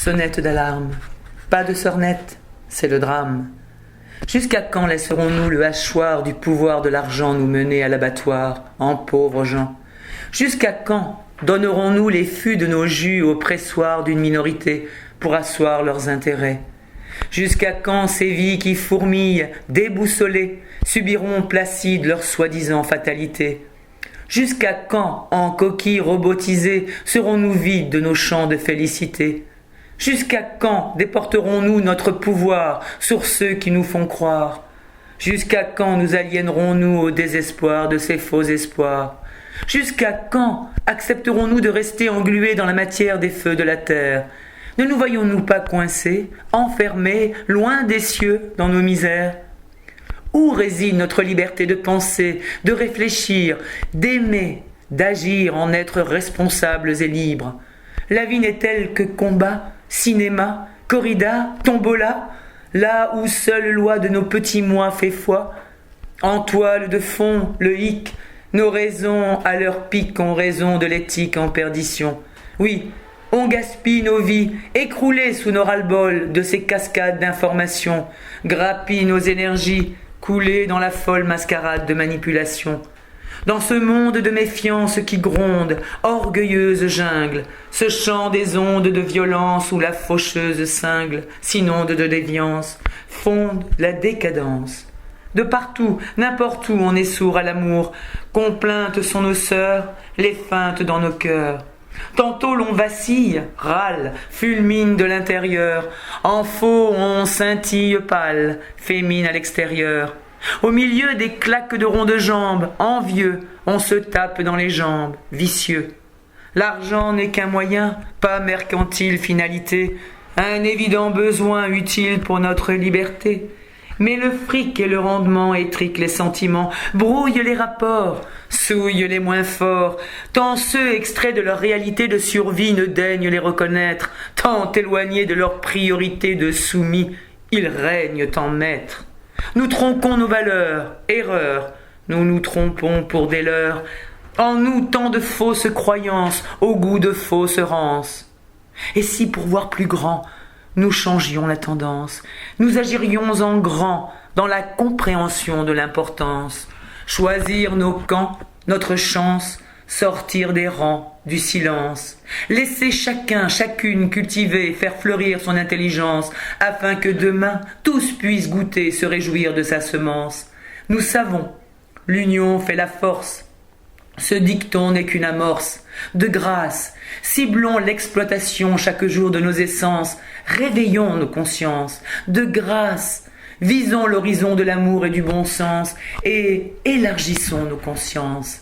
Sonnette d'alarme, pas de sornette, c'est le drame. Jusqu'à quand laisserons-nous le hachoir du pouvoir de l'argent nous mener à l'abattoir, en pauvres gens? Jusqu'à quand donnerons-nous les fûts de nos jus au pressoir d'une minorité pour asseoir leurs intérêts? Jusqu'à quand ces vies qui fourmillent, déboussolées, subiront placides leur soi-disant fatalité? Jusqu'à quand, en coquilles robotisées, serons-nous vides de nos champs de félicité? Jusqu'à quand déporterons-nous notre pouvoir sur ceux qui nous font croire? Jusqu'à quand nous aliénerons-nous au désespoir de ces faux espoirs? Jusqu'à quand accepterons-nous de rester englués dans la matière des feux de la terre? Ne nous voyons-nous pas coincés, enfermés, loin des cieux, dans nos misères? Où réside notre liberté de penser, de réfléchir, d'aimer, d'agir en êtres responsables et libres? La vie n'est-elle que combat, cinéma, corrida, tombola, là où seule loi de nos petits mois fait foi? En toile de fond, le hic, nos raisons à leur pic ont raison de l'éthique en perdition. Oui, on gaspille nos vies, écroulées sous nos ras-le-bol de ces cascades d'informations, grappille nos énergies, coulées dans la folle mascarade de manipulation. Dans ce monde de méfiance qui gronde, orgueilleuse jungle, ce chant des ondes de violence où la faucheuse cingle s'inonde de déviance, fonde la décadence. De partout, n'importe où on est sourd à l'amour, complaintes sont nos sœurs, les feintes dans nos cœurs. Tantôt l'on vacille, râle, fulmine de l'intérieur, en faux on scintille pâle, fémine à l'extérieur. Au milieu des claques de ronds de jambes, envieux, on se tape dans les jambes, vicieux. L'argent n'est qu'un moyen, pas mercantile finalité, un évident besoin utile pour notre liberté. Mais le fric et le rendement étriquent les sentiments, brouillent les rapports, souillent les moins forts, tant ceux extraits de leur réalité de survie ne daignent les reconnaître, tant éloignés de leur priorité de soumis, ils règnent en maîtres. Nous tronquons nos valeurs, erreurs, nous nous trompons pour des leurs, en nous tant de fausses croyances, au goût de fausses rances. Et si pour voir plus grand, nous changions la tendance, nous agirions en grand dans la compréhension de l'importance, choisir nos camps, notre chance, sortir des rangs, du silence, laisser chacun, chacune cultiver, faire fleurir son intelligence, afin que demain tous puissent goûter, se réjouir de sa semence. Nous savons, l'union fait la force, ce dicton n'est qu'une amorce. De grâce, ciblons l'exploitation chaque jour de nos essences, réveillons nos consciences. De grâce, visons l'horizon de l'amour et du bon sens, et élargissons nos consciences.